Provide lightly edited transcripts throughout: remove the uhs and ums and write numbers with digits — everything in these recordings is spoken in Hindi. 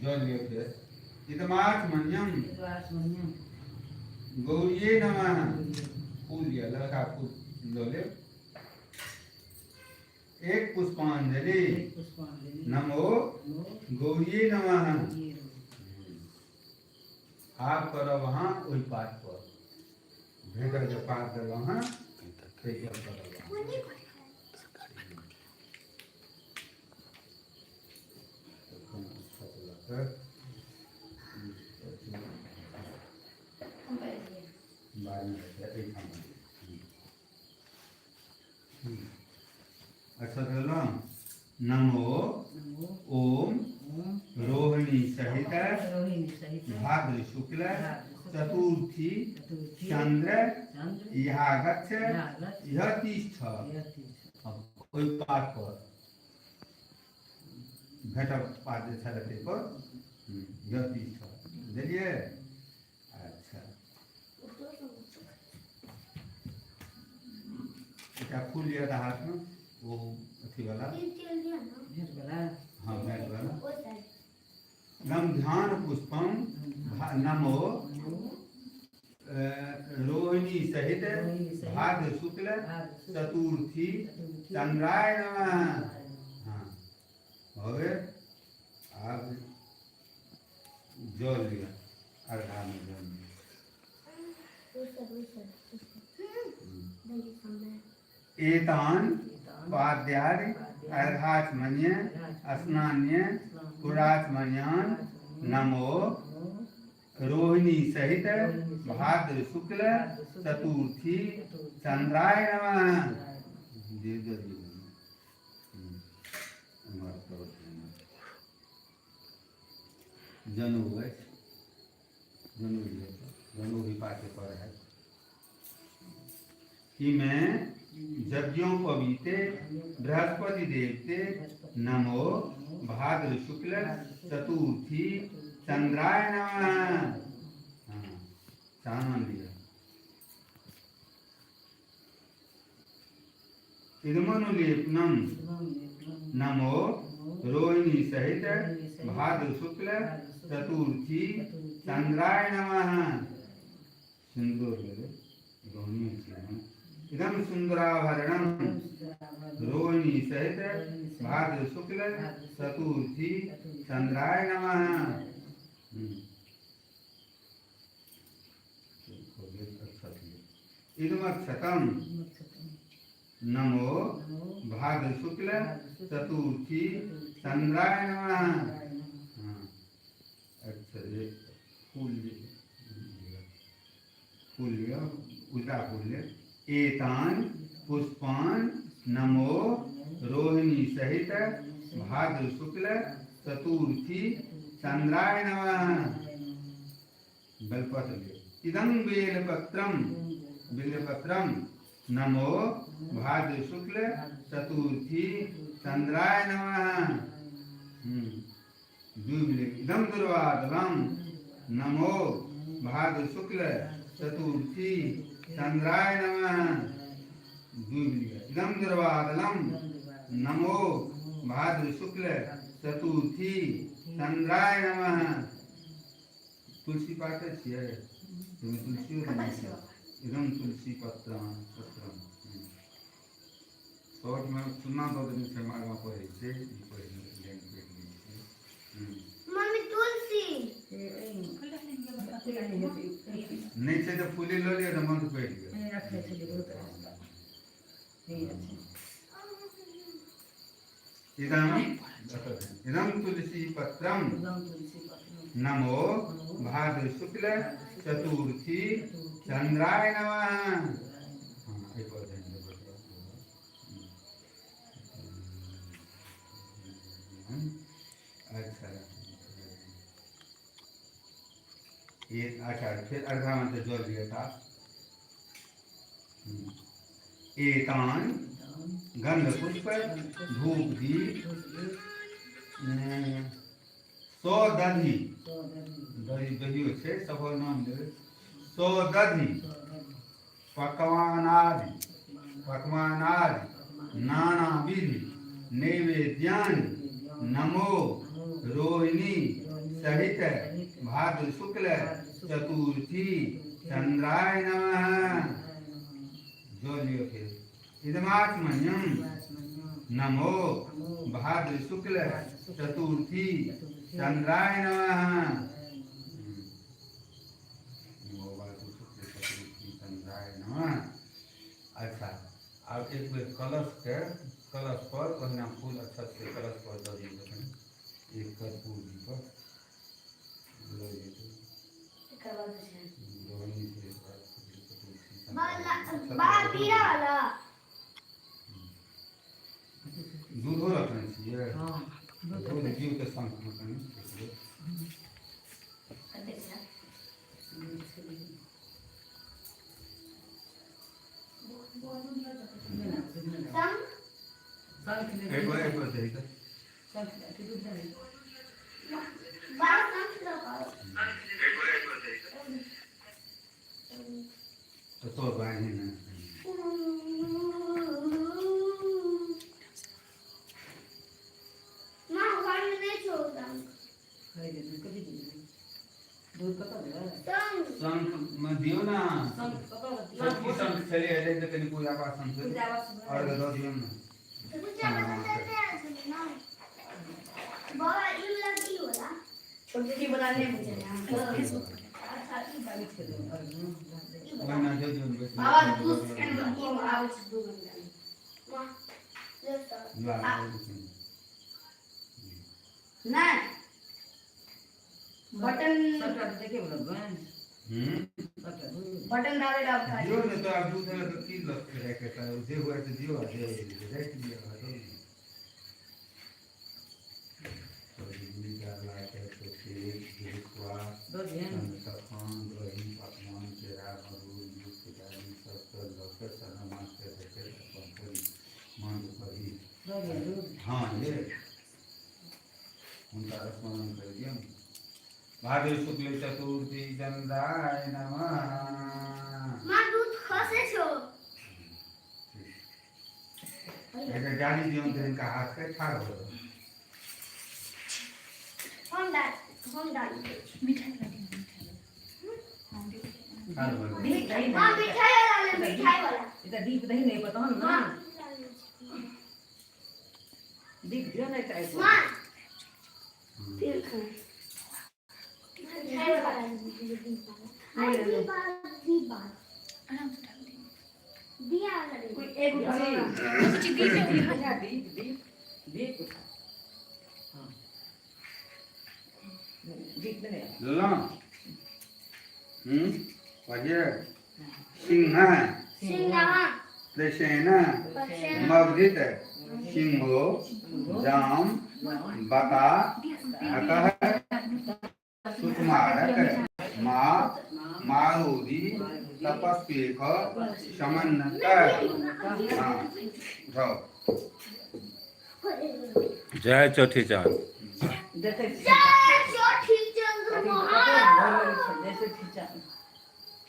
जो लियो फिर इदमात्मन्यम गौरिये नमः। फूल लिया, लड़का फूल लो ले। एक पुष्पांजलि नमो गौरिये नमः। आप करो वहाँ वही पाठ पर भेटर जो पाठ कर वहाँ से जब करो वहाँ। अच्छा चलो नमो ओम रोहिणी सहित भाद्र शुक्ल चतुर्थी चंद्र यह गच्छ यह तिष्ठ। कोई पाठ पर भेटा पाठ अच्छा रहते पर यह तिष्ठ देखिए। अच्छा क्या फूल लिया था हाथ में वो अथी वाला हाँ भेंट वाला। नम ध्यान पुष्पम नमो रोहिणी सहित भाद्र शुक्ल चतुर्थी चंद्राय नमः। हाँ હવે आप जोड़ लिया अर्धा में जोड़ एतान पाद्यादि अर्धाचमन्य स्नान्य पुराचमन्यान नमो रोहिणी सहित भाद्र शुक्ल चतुर्थी चंद्राय नमः। जनु है जनु भी पाते पर है कि मैं यज्ञों पविते बृहस्पति देवते नमो भाद्र शुक्ल चतुर्थी चंद्राय नमः। चानन लिया इदमनुलेपनम नमो रोहिणी सहित भाद्र शुक्ल चतुर्थी चंद्राय नमः। सिंदूर रोहिणी इदम सुंदराभरणम रोहिणी सहित भाद्र शुक्ल चतुर्थी चंद्राय नमः। इदमक्षतम नमो भाद्र शुक्ल चतुर्थी चंद्राय नमः। अच्छा ये फूल लिया उल्टा फूल ले। एतान पुष्पान नमो रोहिणी सहित भाद्र शुक्ल चतुर्थी चंद्राय नमः। बेलपत्र ले। इदं बेलपत्रम नमो भाद्र शुक्ल चतुर्थी चंद्राय नमः। इदं दुर्वादलम नमो भाद्र शुक्ल चतुर्थी चंद्राय नमः। इदं दुर्वादलम नमो भाद्र शुक्ल चतुर्थी चंद्राय नमः। तुलसी पाठ है तुलसी इदम तुलसी पत्रम शॉर्ट में सुनना तो दिन से मालूम पड़े से मम्मी तुलसी नहीं से तो फूली लो लिया तो मन बैठ गया। इदम तुलसी पत्रम नमो भाद्र शुक्ल चतुर्थी चंद्राय नमः। अच्छा ये अच्छा फिर अर्धा मंत्र जोड़ दिया था। एतान गंध पुष्प धूप दीप सौ दधी दही दही से सब नाम दे सौ दधी पकवानादि नाना विधि नैवेद्यानि नमो रोहिणी सहित भाद्र शुक्ल चतुर्थी चंद्राय नमः। जो लियो फिर इदमात्मन्यम नमो भाद्र शुक्ल चतुर्थी चंद्राय नमः। नमो भाद्र शुक्ल चतुर्थी चंद्राय नमः। अच्छा, अब एक बेर कलश पर ओहिना फूल अच्छा से कलश पर दऽ दियौ। एक कर्पूर जी पर दूधो रखने छियै। दूध जीव के संग में एक बार दे दे। तो बाहर नहीं ना संत में दियो ना सबकी संत चले आए तो कहीं कोई आवाज संत और दो दियो ना बाबा ये लगी होला छोटी सी बनाने मुझे ना वरना जो बाबा दूध एंड आउट दूध ला ना बटन देखिए बोलो बटन डाले डालता है जो ने तो आप दूध में तो की लग के रखे था जे हुआ तो दियो दे रख दिया तो ये क्या लाइक है तो केक गिरवा दो तफान दही पकवान केरा मरूद दूध के डाली सब कर लौके सनमा के रखे पंपरी मान परी हां ये उनका स्मरण कर दिया। भाद्र शुक्ल चतुर्थी चंद्राय नमः। मां दूध खसे छो एक गाली दियो तो इनका हाथ पे ठाड़ हो हम डाल मिठाई लगी मिठाई हां मिठाई वाला इधर दीप दही नहीं पता ना दीप दियो नहीं चाहिए मां फिर मिठाई वाला दीप आराम से डाल दे दिया कोई एक कुछ दीप हां दीप नहीं ला वजह सिंह दशेन मवृत सिंहो जाम बता अकह सुकुमारक माँ मारुदी तपस्वीख समन्नत। जय चौठी चाँद।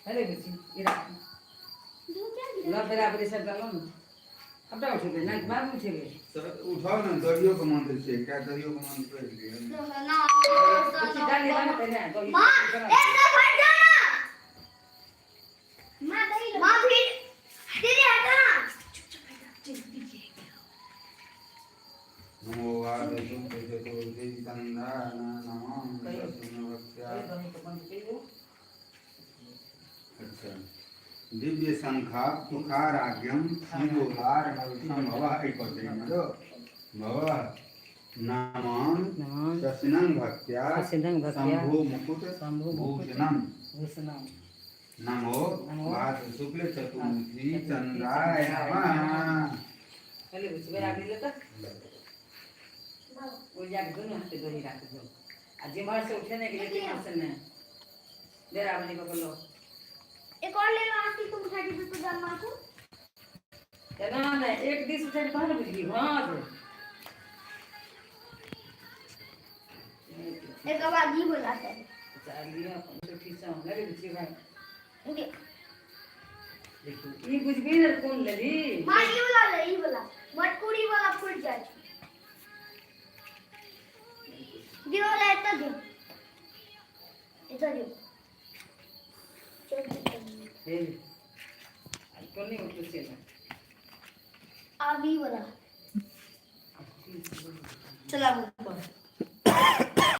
अरे बच्ची इरा ला बराबर से डालो ना अब डाल उठे ना बाद में उठे सर उठाओ ना दरियो का मंत्र से क्या दरियो का मंत्र है ना डाल ना पहले मां एक दो फट जाना मां दई मां फिर दीदी हटा ना नमो वादे शुक्ल चतुर्थी चंद्राय नमः। अच्छा दिव्य संखा तुखाराज्ञम शिरोधार संभव एक होते हैं तो भव नामं दर्शनं भक्त्या शंभु मुकुट भूषणम नमो भाद्र शुक्ल चतुर्थी चंद्राय नमः। चले उसमें आगे लेता वो जाके दोनों हाथ दो ही रख दो आज मार से उठने के लिए तीन से ने देर आने को बोलो एक और ले लो आंटी तुम उठा के दो तो जान मार को ना ना एक दिस उठा के बाहर बुझी हां एक आवाज ही बुलाता है चल लिया तो ठीक से मेरे बुझी भाई ओके देखो ये कुछ भी ना कौन ले ली मां ये वाला मटकुड़ी वाला फूट जाए दियो ले तो दे इधर जो हे कोणी उठलं सेना आवी वाला चला बोल